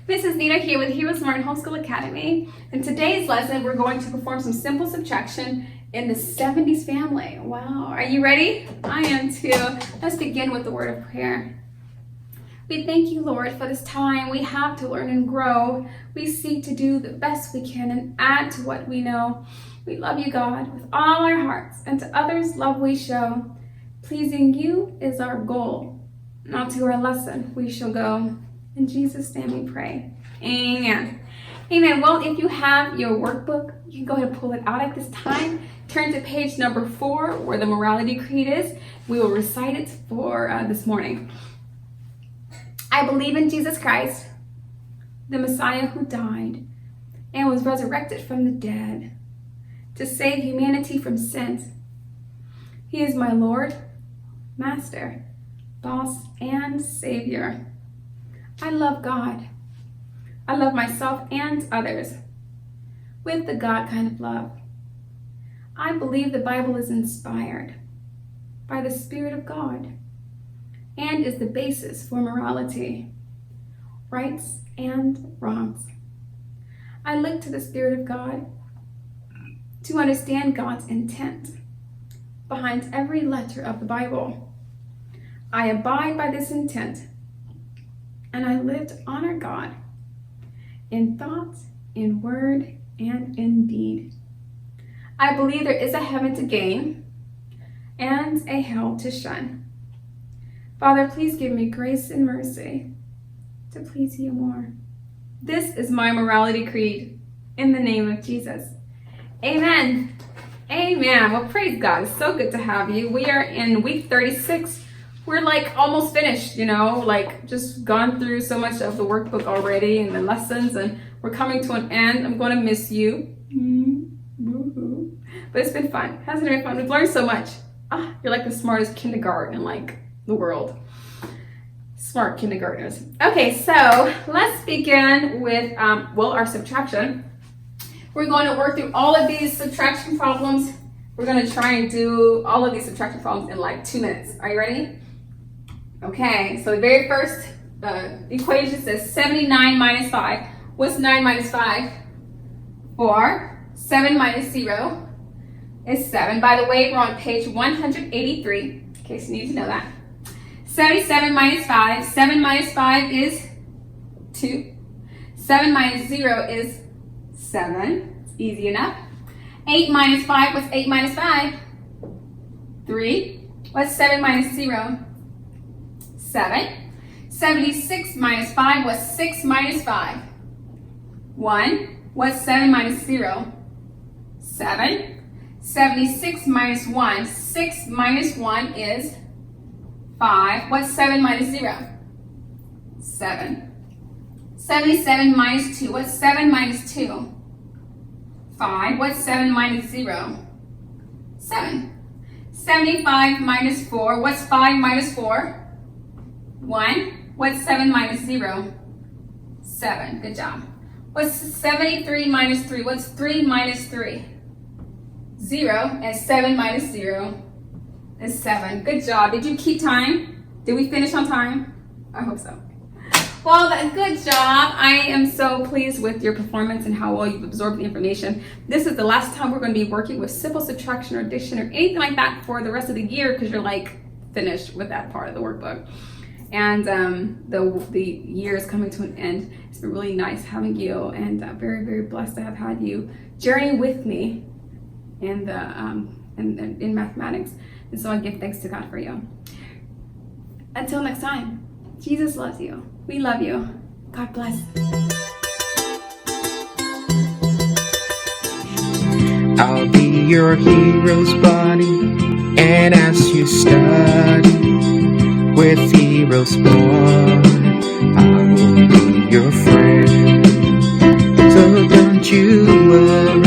This is Nita here with Heroesmart Homeschool Academy. In today's lesson, we're going to perform some simple subtraction in the 70s family. Wow, are you ready? I am too. Let's begin with the word of prayer. We thank you, Lord, for this time we have to learn and grow. We seek to do the best we can and add to what we know. We love you, God, with all our hearts, and to others love we show. Pleasing you is our goal. Now to our lesson we shall go. In Jesus' name we pray. Amen. Amen. Well, if you have your workbook, you can go ahead and pull it out at this time. Turn to page number 4 where the morality creed is. We will recite it for this morning. I believe in Jesus Christ, the Messiah who died and was resurrected from the dead to save humanity from sins. He is my Lord, Master, Boss, and Savior. I love God. I love myself and others with the God kind of love. I believe the Bible is inspired by the Spirit of God and is the basis for morality, rights and wrongs. I look to the Spirit of God to understand God's intent behind every letter of the Bible. I abide by this intent, and I live to honor God in thought, in word, and in deed. I believe there is a heaven to gain and a hell to shun. Father, please give me grace and mercy to please you more. This is my morality creed in the name of Jesus. Amen. Amen. Well, praise God. It's so good to have you. We are in week 36. We're like almost finished, like just gone through so much of the workbook already and the lessons, and we're coming to an end. I'm going to miss you. Woo-hoo. But it's been fun. Hasn't it been fun? We've learned so much. You're like the smartest kindergarten in like the world. Smart kindergartners. Okay, so let's begin with, our subtraction. We're going to work through all of these subtraction problems. We're going to try and do all of these subtraction problems in like 2 minutes. Are you ready? Okay, so the very first equation says 79 minus 5. What's 9 minus 5? 4. 7 minus 0 is 7. By the way, we're on page 183, in case you need to know that. 77 minus 5. 7 minus 5 is 2. 7 minus 0 is 7. It's easy enough. 8 minus 5. What's 8 minus 5? 3. What's 7 minus 0? 7. 76 minus 5. What's 6 minus 5? 1. What's 7 minus 0? 7. 76 minus 1. 6 minus 1 is 5. What's 7 minus 0? 7. 77 minus 2. What's 7 minus 2? 5. What's 7 minus 0? 7. 75 minus 4. What's 5 minus 4? 1. What's 7 minus 0? 7. Good job. What's 73 minus 3? What's 3 minus 3? 0. And 7 minus 0 is 7. Good job. Did you keep time? Did we finish on time? I hope so. Well, good job. I am so pleased with your performance and how well you've absorbed the information. This is the last time we're going to be working with simple subtraction or addition or anything like that for the rest of the year, because you're like finished with that part of the workbook. And the year is coming to an end. It's been really nice having you, and very, very blessed to have had you journey with me in in mathematics. And so I give thanks to God for you. Until next time, Jesus loves you. We love you. God bless. I'll be your hero's buddy, and as you study with Heroesmart, I will be your friend. So don't you worry.